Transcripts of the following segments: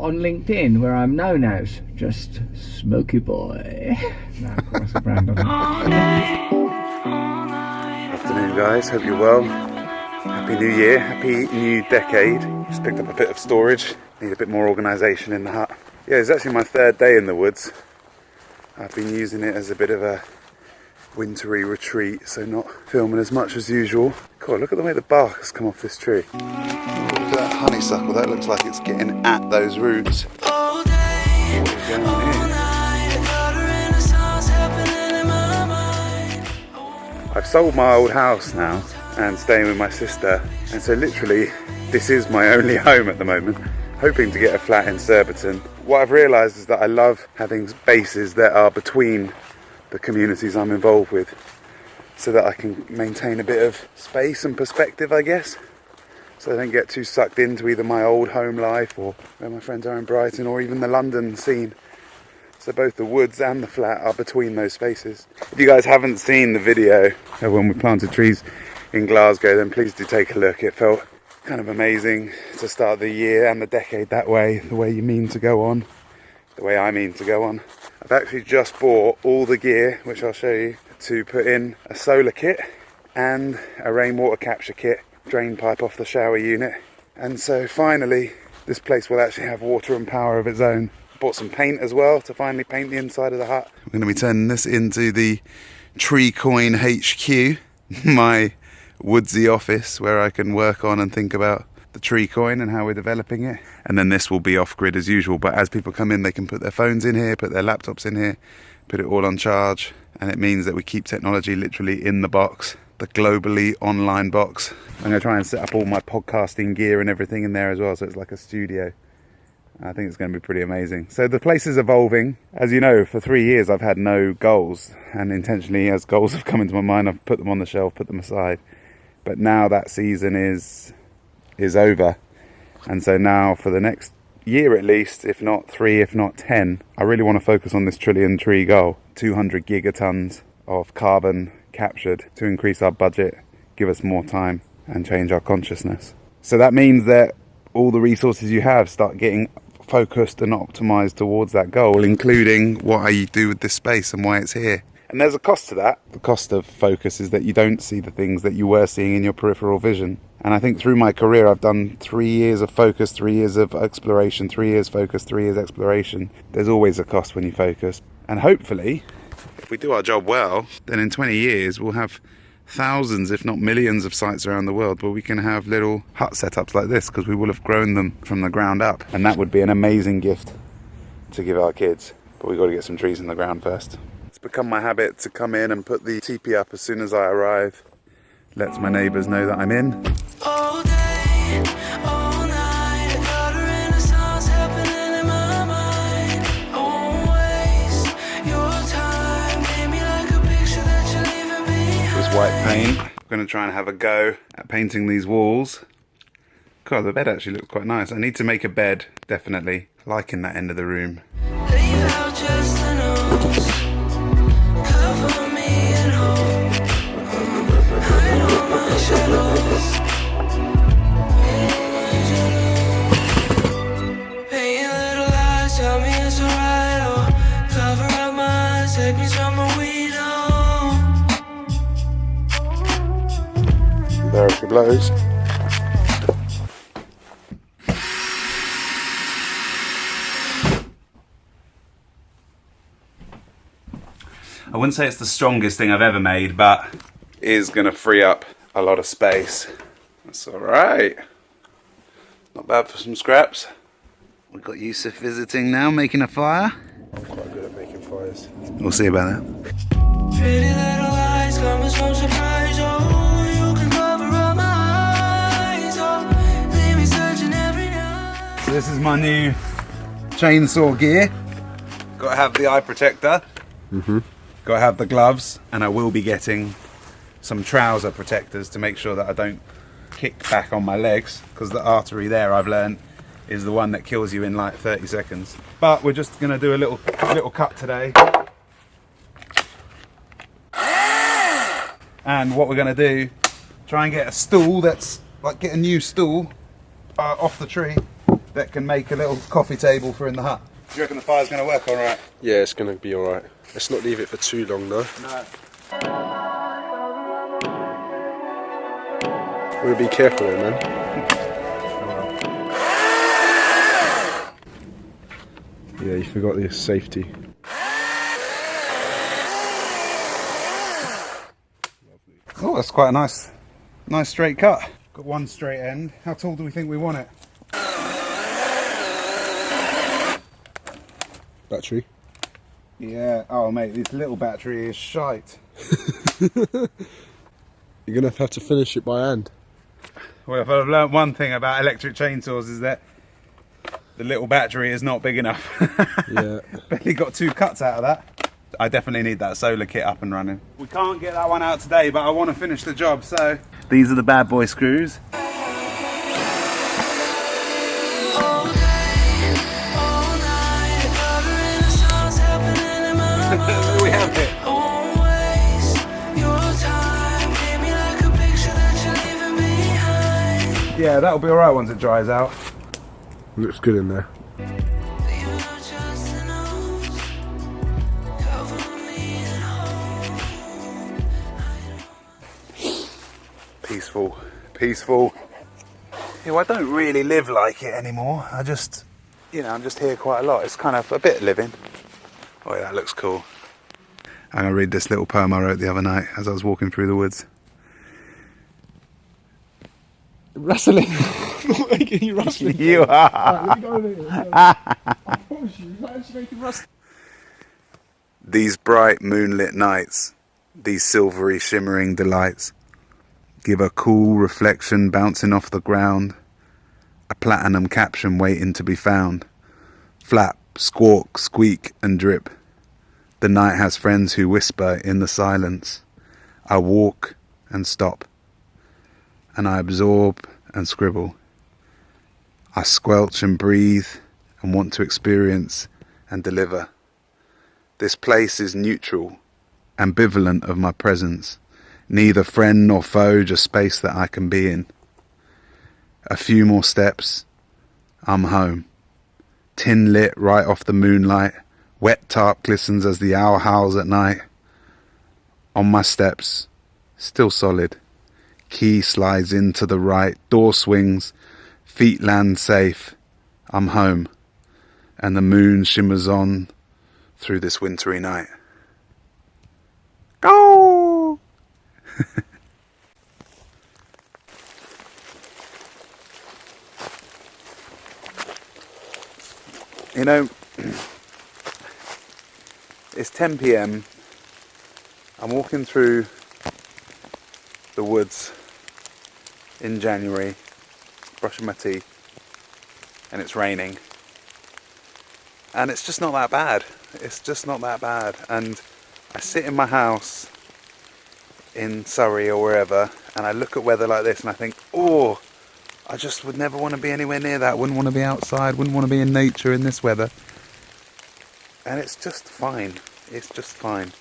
on LinkedIn, where I'm known as just Smoky Boy. No, of course, a brand on it. Afternoon, guys. Hope you're well. Happy New Year. Happy new decade. Just picked up a bit of storage. Need a bit more organisation in the hut. Yeah, it's actually my third day in the woods. I've been using it as a bit of a wintry retreat, so not filming as much as usual. Cool, look at the way the bark has come off this tree. Look at that honeysuckle, that looks like it's getting at those roots. What is going on here? I've sold my old house now and staying with my sister, and so literally this is my only home at the moment. Hoping to get a flat in Surbiton. What I've realised is that I love having spaces that are between the communities I'm involved with, so that I can maintain a bit of space and perspective, I guess, so I don't get too sucked into either my old home life or where my friends are in Brighton or even the London scene. So both the woods and the flat are between those spaces. If you guys haven't seen the video of when we planted trees in Glasgow, then please do take a look. It felt kind of amazing to start the year and the decade that way, the way you mean to go on, the way I mean to go on. I've actually just bought all the gear, which I'll show you, to put in a solar kit and a rainwater capture kit, drain pipe off the shower unit. And so finally, this place will actually have water and power of its own. Bought some paint as well to finally paint the inside of the hut. We're going to be turning this into the Tree Coin HQ, my woodsy office where I can work on and think about the tree coin and how we're developing it. And then this will be off grid as usual, but as people come in they can put their phones in here, put their laptops in here, put it all on charge, and it means that we keep technology literally in the box, the globally online box. I'm going to try and set up all my podcasting gear and everything in there as well, so it's like a studio. I think it's going to be pretty amazing. So the place is evolving. As you know, for 3 years I've had no goals, and intentionally, as goals have come into my mind, I've put them on the shelf, put them aside. But now that season is over, and so now for the next year at least, if not 3, if not 10, I really want to focus on this trillion tree goal. 200 gigatons of carbon captured to increase our budget, give us more time and change our consciousness. So that means that all the resources you have start getting focused and optimized towards that goal, including what I do with this space and why it's here. And there's a cost to that. The cost of focus is that you don't see the things that you were seeing in your peripheral vision. And I think through my career, I've done 3 years of focus, 3 years of exploration, 3 years focus, 3 years exploration. There's always a cost when you focus. And hopefully, if we do our job well, then in 20 years, we'll have thousands, if not millions of sites around the world where we can have little hut setups like this, because we will have grown them from the ground up. And that would be an amazing gift to give our kids. But we've got to get some trees in the ground first. Become my habit to come in and put the teepee up as soon as I arrive. Lets my neighbours know that I'm in. All day, all night, I got a renaissance happening in my mind. I won't waste your time, paint me like a picture that you're leaving behind. This white paint. I'm going to try and have a go at painting these walls. God, the bed actually looks quite nice. I need to make a bed, definitely. Liking that end of the room. Leave out just the nose. There it blows. I wouldn't say it's the strongest thing I've ever made, but it is going to free up a lot of space. That's alright. Not bad for some scraps. We've got Yusuf visiting now, making a fire. I'm quite good at making fires. We'll see about that. Pretty little lies come as no surprise. Oh, you can cover up my eyes. Oh, leave me searching every night. So this is my new chainsaw gear. Got to have the eye protector. Got to have the gloves, and I will be getting some trouser protectors to make sure that I don't kick back on my legs, because the artery there, I've learned, is the one that kills you in like 30 seconds. But we're just going to do a little cut today. And what we're going to do, try and get a stool that's, like, get a new stool off the tree that can make a little coffee table for in the hut. Do you reckon the fire's going to work all right? Yeah, it's going to be all right. Let's not leave it for too long though. No. We'll be careful there, man. Yeah, you forgot the safety. Oh, that's quite a nice straight cut. Got one straight end. How tall do we think we want it? Battery. Yeah. Oh, mate, this little battery is shite. You're going to have to finish it by hand. Well, if I've learnt one thing about electric chainsaws is that the little battery is not big enough. Yeah. Barely got 2 cuts out of that. I definitely need that solar kit up and running. We can't get that one out today, but I want to finish the job, so... These are the bad boy screws. We have it. Yeah, that'll be alright once it dries out. Looks good in there. Peaceful, peaceful. You know, I don't really live like it anymore. I just, you know, I'm just here quite a lot. It's kind of a bit living. Oh, yeah, that looks cool. I'm going to read this little poem I wrote the other night as I was walking through the woods. Rustling. I'm not making you rustling. You are. Right, let me go over here. I promise you, you're not actually making rustling. These bright moonlit nights, these silvery shimmering delights, give a cool reflection bouncing off the ground, a platinum caption waiting to be found. Flap, squawk, squeak and drip. The night has friends who whisper in the silence. I walk and stop, and I absorb and scribble. I squelch and breathe and want to experience and deliver. This place is neutral, ambivalent of my presence. Neither friend nor foe, just space that I can be in. A few more steps, I'm home. Tin lit right off the moonlight. Wet tarp glistens as the owl howls at night. On my steps, still solid. Key slides in to the right. Door swings. Feet land safe. I'm home. And the moon shimmers on through this wintry night. Go! You know, it's 10 p.m. I'm walking through the woods in January, brushing my teeth, and it's raining. And it's just not that bad. It's just not that bad. And I sit in my house in Surrey or wherever, and I look at weather like this and I think, oh, I just would never want to be anywhere near that. Wouldn't want to be outside, wouldn't want to be in nature in this weather. And it's just fine. It's just fine.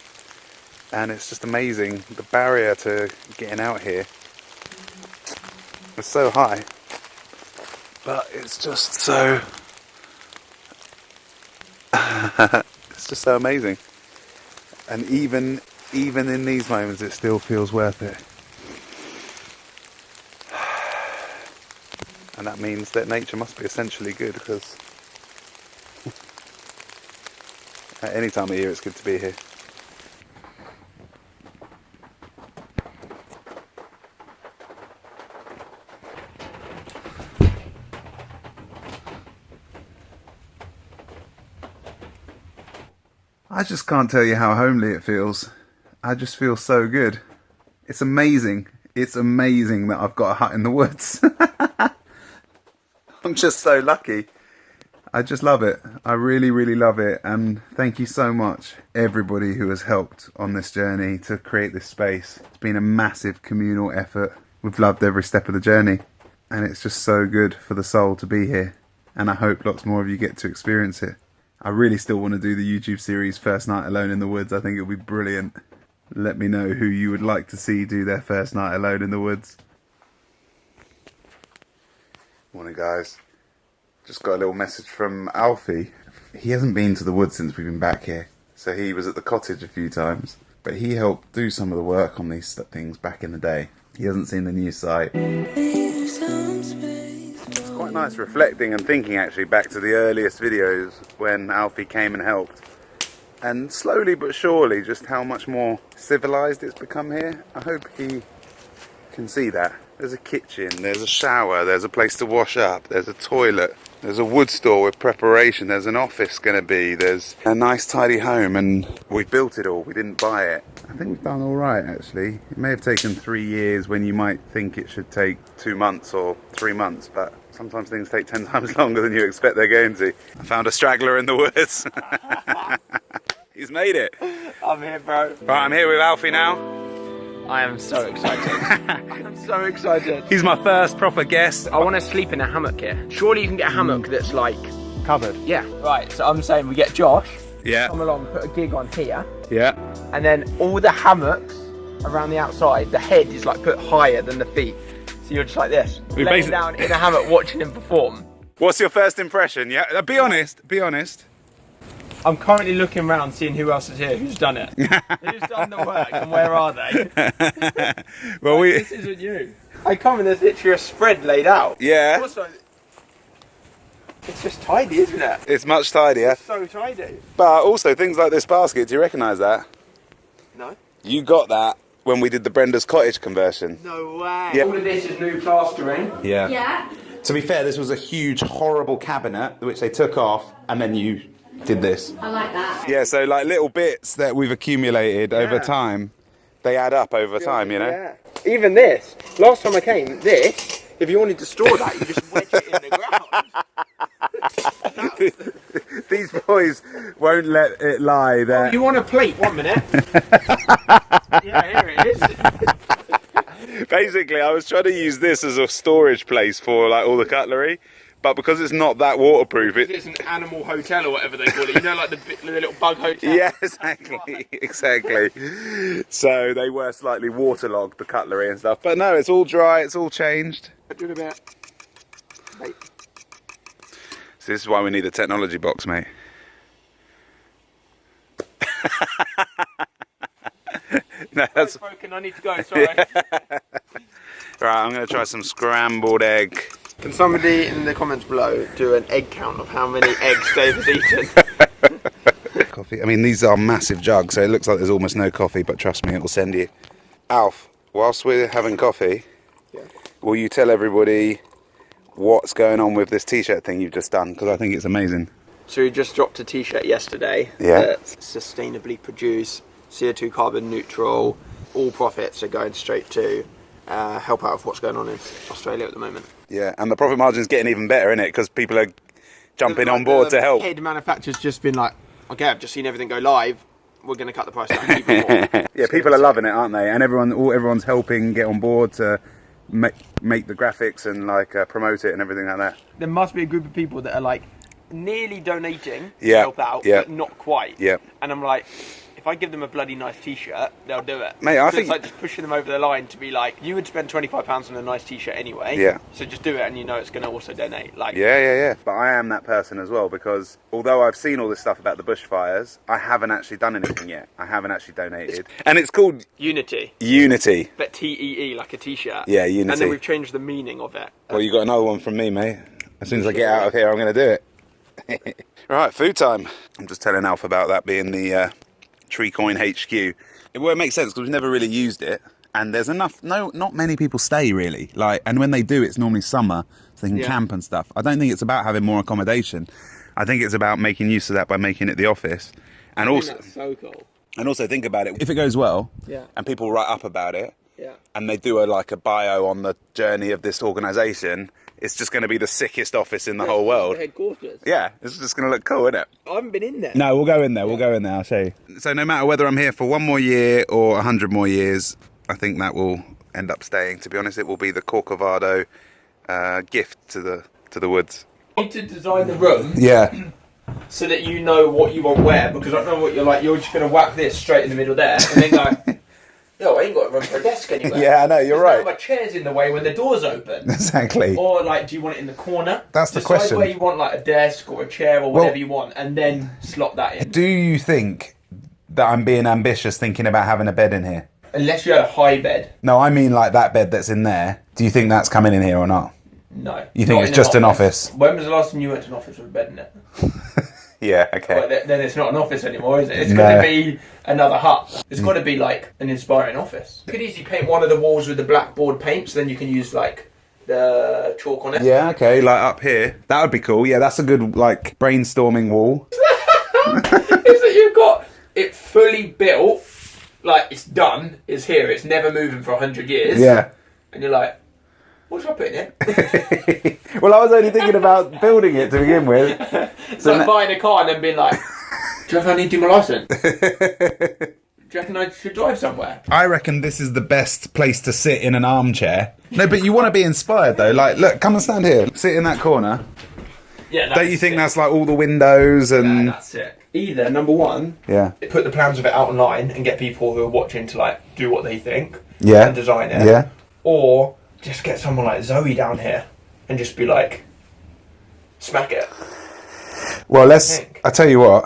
And it's just amazing. The barrier to getting out here is so high. But it's just so... it's just so amazing. And even in these moments, it still feels worth it. And that means that nature must be essentially good, because at any time of year it's good to be here. I just can't tell you how homely it feels. I just feel so good. It's amazing. It's amazing that I've got a hut in the woods. I'm just so lucky. I just love it. I really, really love it. And thank you so much, everybody who has helped on this journey to create this space. It's been a massive communal effort. We've loved every step of the journey. And it's just so good for the soul to be here. And I hope lots more of you get to experience it. I really still want to do the YouTube series First Night Alone in the Woods. I think it'll be brilliant. Let me know who you would like to see do their first night alone in the woods. Morning, guys. Just got a little message from Alfie. He hasn't been to the woods since we've been back here. So he was at the cottage a few times. But he helped do some of the work on these things back in the day. He hasn't seen the new site. It's quite nice reflecting and thinking actually back to the earliest videos when Alfie came and helped. And slowly but surely just how much more civilised it's become here. I hope he can see that. There's a kitchen, there's a shower, there's a place to wash up, there's a toilet, there's a wood store with preparation, there's an office going to be, there's a nice tidy home, and we built it all, we didn't buy it. I think we've done alright actually. It may have taken 3 years when you might think it should take 2 months or 3 months, but sometimes things take 10 times longer than you expect they're going to. I found a straggler in the woods. He's made it. I'm here, bro. Right, I'm here with Alfie now. I am so excited. I'm so excited. He's my first proper guest. I want to sleep in a hammock here. Surely you can get a hammock that's like... Covered. Yeah. Right, so I'm saying we get Josh. Yeah. Come along, put a gig on here. Yeah. And then all the hammocks around the outside, the head is like put higher than the feet. So you're just like this. We laying down in a hammock watching him perform. What's your first impression? Yeah, be honest, be honest. I'm currently looking around seeing who else is here, who's done it. Who's done the work and where are they? Well, This isn't you. I come and there's literally a spread laid out. Yeah. Also, it's just tidy, isn't it? It's much tidier. It's so tidy. But also things like this basket, do you recognise that? No. You got that when we did the Brenda's Cottage conversion. No way. Yeah. All of this is new plastering. Yeah. Yeah. To be fair, this was a huge, horrible cabinet which they took off and then you did this. I like that. Yeah, so like little bits that we've accumulated over time, they add up over time, you know? Yeah. Even this. Last time I came, this, if you wanted to store that, you just wedge it in the ground. These boys won't let it lie there. Oh, you want a plate? 1 minute. Yeah, here it is. Basically, I was trying to use this as a storage place for like all the cutlery, but because it's not that waterproof, It's an animal hotel or whatever they call it. You know, like the little bug hotel. yeah, exactly, exactly. So they were slightly waterlogged, the cutlery and stuff. But no, it's all dry, it's all changed. Do a bit. Wait. So this is why we need a technology box, mate. No, that's It's broken. I need to go. Sorry. right. I'm going to try some scrambled egg. Can somebody in the comments below do an egg count of how many eggs Dave has eaten? Coffee. I mean, these are massive jugs, so it looks like there's almost no coffee, but trust me, it will send you. Alf, whilst we're having coffee, will you tell everybody what's going on with this t-shirt thing you've just done? Because I think it's amazing. So we just dropped a t-shirt yesterday. Yeah. That's sustainably produced, CO2 carbon neutral. All profits are going straight to help out with what's going on in Australia at the moment. Yeah, and the profit margin's getting even better, isn't it? Because people are jumping on board to help. The head manufacturer's just been like, okay, I've just seen everything go live. We're going to cut the price down even more. Yeah, people are loving it, aren't they? And everyone's helping get on board to make the graphics and like promote it and everything like that. There must be a group of people that are like nearly donating to Yeah, help out, yeah. but not quite. Yeah. And I'm like, if I give them a bloody nice t-shirt, they'll do it. Mate, I So think- it's like just pushing them over the line to be like, you would spend £25 on a nice t-shirt anyway. Yeah. So just do it, and you know it's going to also donate. Like, Yeah. But I am that person as well, because although I've seen all this stuff about the bushfires, I haven't actually done anything yet. I haven't actually donated. And it's called Unity, Unity. but T-E-E, like a t-shirt. Yeah, Unity. And then we've changed the meaning of it. Well, you got another one from me, mate. As soon as I get out of here, I'm going to do it. Right, food time. I'm just telling Alf about that being the Tree Coin HQ. Well, it makes sense because we've never really used it, and there's not many people stay really. Like, and when they do, it's normally summer, so they can camp and stuff. I don't think it's about having more accommodation. I think it's about making use of that by making it the office, and also That's so cool. and also think about it. If it goes well, Yeah. and people write up about it, Yeah. and they do a bio on the journey of this organisation, it's just going to be the sickest office in the whole world. The headquarters. Yeah, it's just going to look cool, isn't it? I haven't been in there. No, we'll go in there. We'll go in there. I'll show you. So no matter whether I'm here for 1 more year or 100 more years, I think that will end up staying. To be honest, it will be the Corcovado gift to the woods. You need to design the room Yeah. so that you know what you want where, because I don't know what you're like. You're just going to whack this straight in the middle there, and then go. No, I ain't got room for a desk anywhere. Yeah, I know, you're right. My chair's in the way when the door's open. Exactly. Or like, do you want it in the corner? That's the Decide question. where you want like a desk or a chair or whatever you want, and then slot that in. Do you think that I'm being ambitious thinking about having a bed in here? Unless you had a high bed. No, I mean like that bed that's in there. Do you think that's coming in here or not? No. You think it's just an office? When was the last time you went to an office with a bed in it? Yeah, okay. Well, then it's not an office anymore, is it? It's going to be another hut. It's got to be like an inspiring office. You could easily paint one of the walls with the blackboard paint, so then you can use like the chalk on it. Yeah, okay, like up here. That would be cool. Yeah, that's a good like brainstorming wall. Is that you've got it fully built, like it's done, it's here, it's never moving for 100 years. Yeah. And you're like, what should I put in it? Well, I was only thinking about building it to begin with. It's like buying a car and then being like, do you reckon I need to do my licence? Do you reckon I should drive somewhere? I reckon this is the best place to sit in an armchair. No, but you want to be inspired though. Like, look, come and stand here. Sit in that corner. Yeah, Don't you think that's like all the windows and... Yeah, that's it. Either, number one, Yeah. put the plans of it out online and get people who are watching to like do what they think. Yeah. And design it. Yeah. Or just get someone like Zoe down here and just be like, smack it. Well, I tell you what.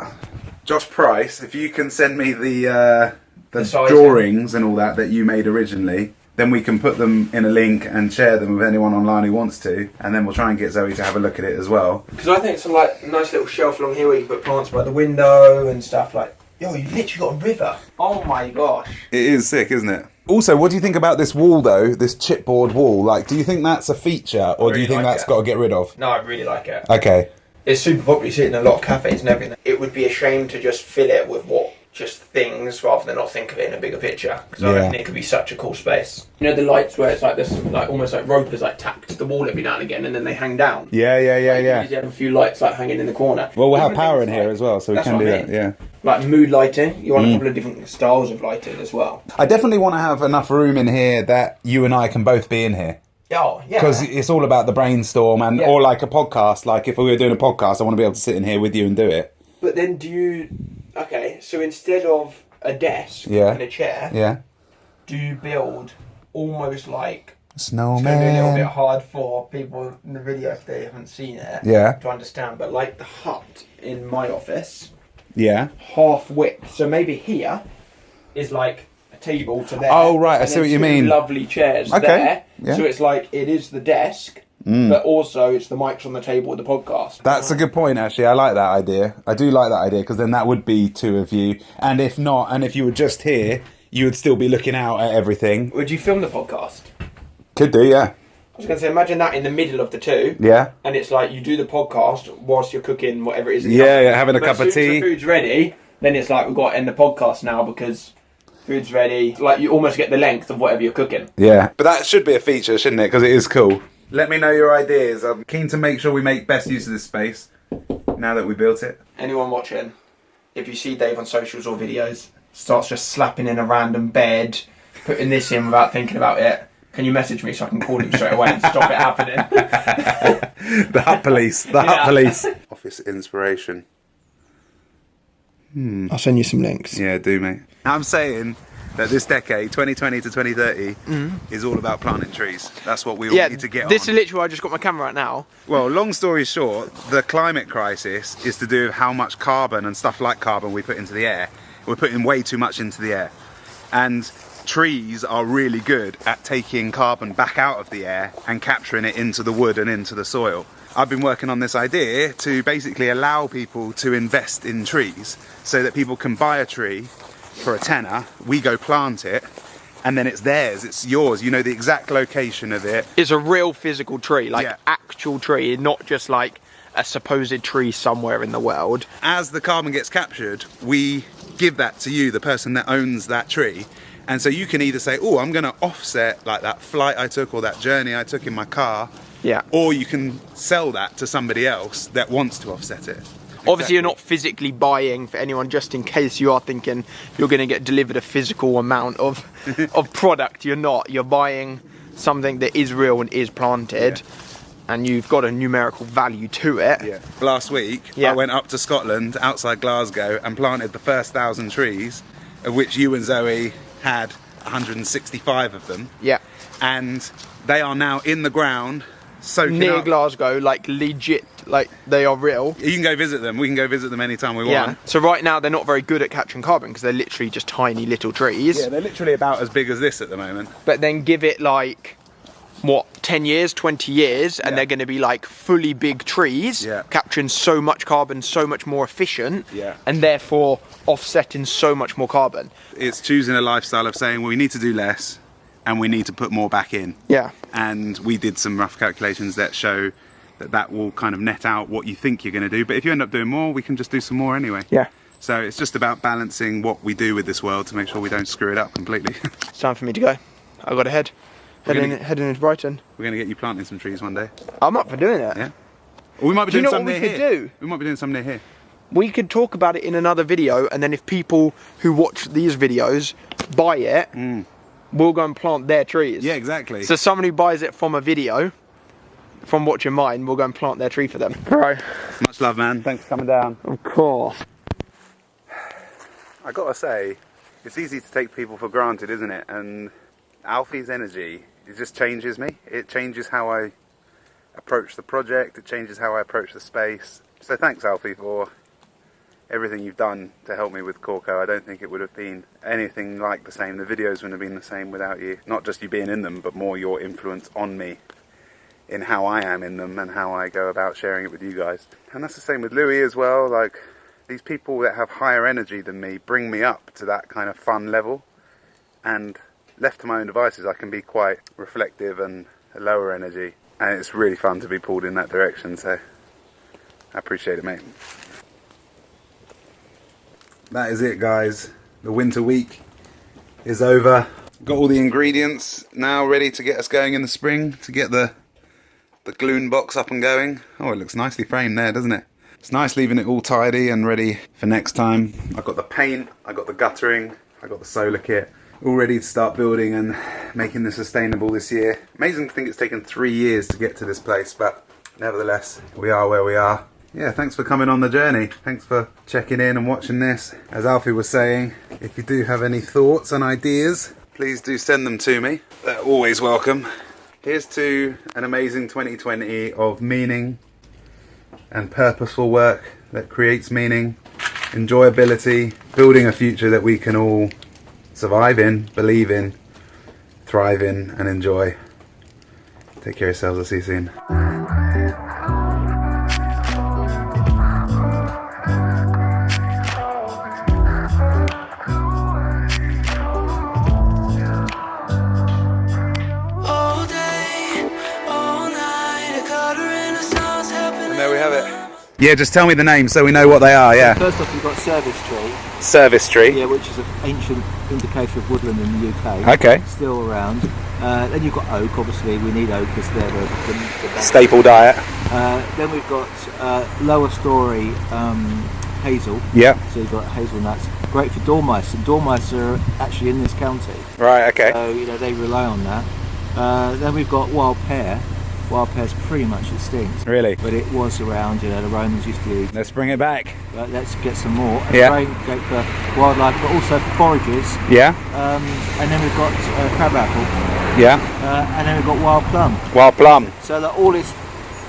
Josh Price, if you can send me the drawings and all that you made originally, then we can put them in a link and share them with anyone online who wants to, and then we'll try and get Zoe to have a look at it as well. Because I think it's a like nice little shelf along here where you can put plants by the window and stuff like. Yo, you've literally got a river. Oh my gosh. It is sick, isn't it? Also, what do you think about this wall though? This chipboard wall? Like, do you think that's a feature, or do you think that's got to get rid of? No, I really like it. Okay. It's super popular. You see it in a lot of cafes and everything. It would be a shame to just fill it with just things rather than not think of it in a bigger picture. Because I reckon it could be such a cool space. You know the lights where it's like this, like almost like ropers like tacked to the wall every now and again, and then they hang down. Yeah. You have a few lights like hanging in the corner. Well, we'll have power in here as well, so we can do that. Yeah. Like mood lighting. You want a couple of different styles of lighting as well. I definitely want to have enough room in here that you and I can both be in here. Oh, yeah. Because it's all about the brainstorm and or like a podcast. Like if we were doing a podcast, I want to be able to sit in here with you and do it. But then okay, so instead of a desk and a chair, do you build almost like snowman? It's going to be a little bit hard for people in the video if they haven't seen it to understand, but like the hut in my office, half width. So maybe here is like a table to there. Oh right, I see what you mean. Lovely chairs there. Yeah. So it's like it is the desk, but also it's the mics on the table with the podcast. That's a good point, actually. I like that idea. I do like that idea because then that would be two of you. And if not, and if you were just here, you would still be looking out at everything. Would you film the podcast? Could do, yeah. I was going to say, imagine that in the middle of the two. Yeah. And it's like you do the podcast whilst you're cooking whatever it is. Having a cup of tea. As food's ready, then it's like we've got to end the podcast now because food's ready. Like you almost get the length of whatever you're cooking. Yeah. But that should be a feature, shouldn't it? Because it is cool. Let me know your ideas. I'm keen to make sure we make best use of this space now that we built it. Anyone watching, if you see Dave on socials or videos, starts just slapping in a random bed, putting this in without thinking about it, can you message me so I can call him straight away and stop it happening? The hut police. The hut police. Office inspiration. I'll send you some links. Yeah, do, mate. I'm saying that this decade, 2020 to 2030, is all about planting trees. That's what we all need to get on. This is literally why I just got my camera right now. Well, long story short, the climate crisis is to do with how much carbon and stuff like carbon we put into the air. We're putting way too much into the air. And trees are really good at taking carbon back out of the air and capturing it into the wood and into the soil. I've been working on this idea to basically allow people to invest in trees so that people can buy a tree for a tenner, we go plant it, and then it's theirs, it's yours, you know the exact location of it. It's a real physical tree, like actual tree, not just like a supposed tree somewhere in the world. As the carbon gets captured, we give that to you, the person that owns that tree. And so you can either say, oh, I'm going to offset like that flight I took or that journey I took in my car. Yeah. Or you can sell that to somebody else that wants to offset it. Obviously, you're not physically buying, for anyone, just in case you are thinking you're going to get delivered a physical amount of product. You're not. You're buying something that is real and is planted. And you've got a numerical value to it. Yeah. Last week, I went up to Scotland, outside Glasgow, and planted the first 1,000 trees, of which you and Zoe had 165 of them. Yeah. And they are now in the ground, soaking Near up. Glasgow, like legit, like they are real. You can go visit them. We can go visit them anytime we Yeah. want. So right now they're not very good at catching carbon because they're literally just tiny little trees. Yeah, they're literally about as big as this at the moment. But then give it like, what, 10 years, 20 years, and Yeah. they're going to be like fully big trees, Yeah. capturing so much carbon, so much more efficient, Yeah. and therefore offsetting so much more carbon. It's choosing a lifestyle of saying, well, we need to do less and we need to put more back in. Yeah. And we did some rough calculations that show that that will kind of net out what you think you're going to do. But if you end up doing more, we can just do some more anyway. Yeah. So it's just about balancing what we do with this world to make sure we don't screw it up completely. It's time for me to go. I got to head. Heading into Brighton. We're going to get you planting some trees one day. I'm up for doing it. Yeah. Or we might be Do you doing know some what near we here. could do? We might be doing some near here. We could talk about it in another video, and then if people who watch these videos buy it, we'll go and plant their trees. Yeah, exactly. So someone who buys it from a video, from watching mine, we'll go and plant their tree for them. Right. Much love, man. Thanks for coming down. Of course. I gotta say, it's easy to take people for granted, isn't it? And Alfie's energy, it just changes me. It changes how I approach the project. It changes how I approach the space. So thanks, Alfie, for everything you've done to help me with Corco. I don't think it would have been anything like the same. The videos wouldn't have been the same without you. Not just you being in them, but more your influence on me in how I am in them and how I go about sharing it with you guys. And that's the same with Louis as well. Like, these people that have higher energy than me bring me up to that kind of fun level. And left to my own devices, I can be quite reflective and a lower energy. And it's really fun to be pulled in that direction, so I appreciate it, mate. That is it, guys. The winter week is over. Got all the ingredients now ready to get us going in the spring, to get the gloon box up and going. Oh, it looks nicely framed there, doesn't it? It's nice leaving it all tidy and ready for next time. I've got the paint, I've got the guttering, I've got the solar kit, all ready to start building and making this sustainable this year. Amazing to think it's taken 3 years to get to this place, but nevertheless, we are where we are. Yeah, thanks for coming on the journey. Thanks for checking in and watching this. As Alfie was saying, if you do have any thoughts and ideas, please do send them to me. They're always welcome. Here's to an amazing 2020 of meaning and purposeful work that creates meaning, enjoyability, building a future that we can all survive in, believe in, thrive in and enjoy. Take care of yourselves. I'll see you soon. There we have it. Yeah, just tell me the name so we know what they are, yeah. First off, you've got Service Tree, Service tree. yeah, which is an ancient indicator of woodland in the UK. Okay. Still around. Then you've got oak, obviously, we need oak because they're the best. Staple diet. Then we've got lower story hazel. Yeah. So you've got hazelnuts. Great for dormice, and dormice are actually in this county. Right, okay. So, you know, they rely on that. Then we've got wild pear. Wild pear's pretty much extinct. Really? But it was around, you know, the Romans used to eat. Let's bring it back. But let's get some more. Yeah. Great for wildlife, but also for forages. Yeah. And then we've got crabapple. Yeah. And then we've got wild plum. Wild plum. So that all is,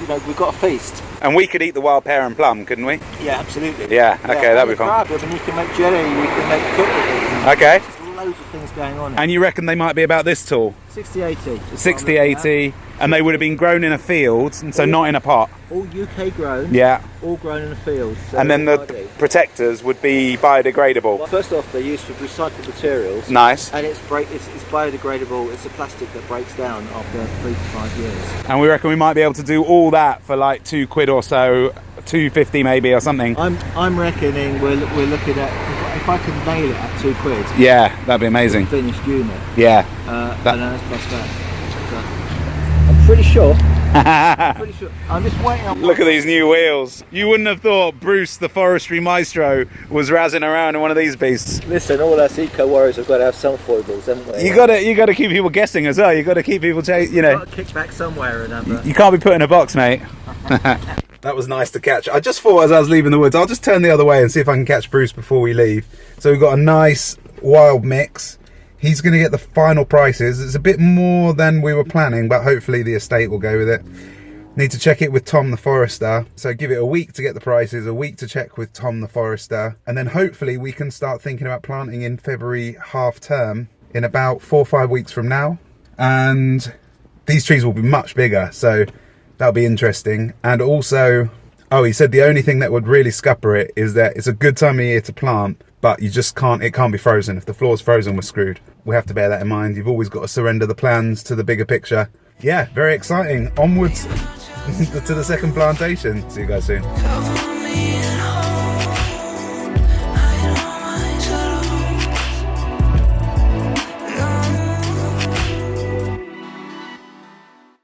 you know, we've got a feast. And we could eat the wild pear and plum, couldn't we? Yeah, absolutely. Yeah, okay, that'd be fun. Crab, I mean, you can make jelly, you can make cook with it. Okay. There's loads of things going on. And you reckon they might be about this tall? 60-80. 60-80. And they would have been grown in a field, and so not in a pot. All UK grown. Yeah. All grown in a field. So And then the protectors would be biodegradable. Well, first off, they're used for recycled materials. Nice. And it's biodegradable. It's a plastic that breaks down after 3 to 5 years. And we reckon we might be able to do all that for like £2 or so, £2.50 maybe or something. I'm reckoning we're looking at, if I can nail it at £2. Yeah, that'd be amazing. Finished unit. Yeah. And then that's plus that. I'm pretty sure. I'm just waiting on. Look at these new wheels. You wouldn't have thought Bruce, the forestry maestro, was razzing around in one of these beasts. Listen, all us eco warriors have got to have some foibles, haven't we? You gotta keep people guessing as well. You gotta keep people you know. Got to kick back somewhere or another. You can't be put in a box, mate. That was nice to catch. I just thought as I was leaving the woods, I'll just turn the other way and see if I can catch Bruce before we leave. So we've got a nice wild mix. He's going to get the final prices. It's a bit more than we were planning, but hopefully the estate will go with it. Need to check it with Tom the forester. So give it a week to get the prices, a week to check with Tom the forester, and then hopefully we can start thinking about planting in February half term in about 4 or 5 weeks from now. And these trees will be much bigger, so that'll be interesting. And also, oh, he said the only thing that would really scupper it is that it's a good time of year to plant, but you just can't, it can't be frozen. If the floor's frozen, we're screwed. We have to bear that in mind. You've always got to surrender the plans to the bigger picture. Yeah, very exciting. Onwards to the second plantation. See you guys soon.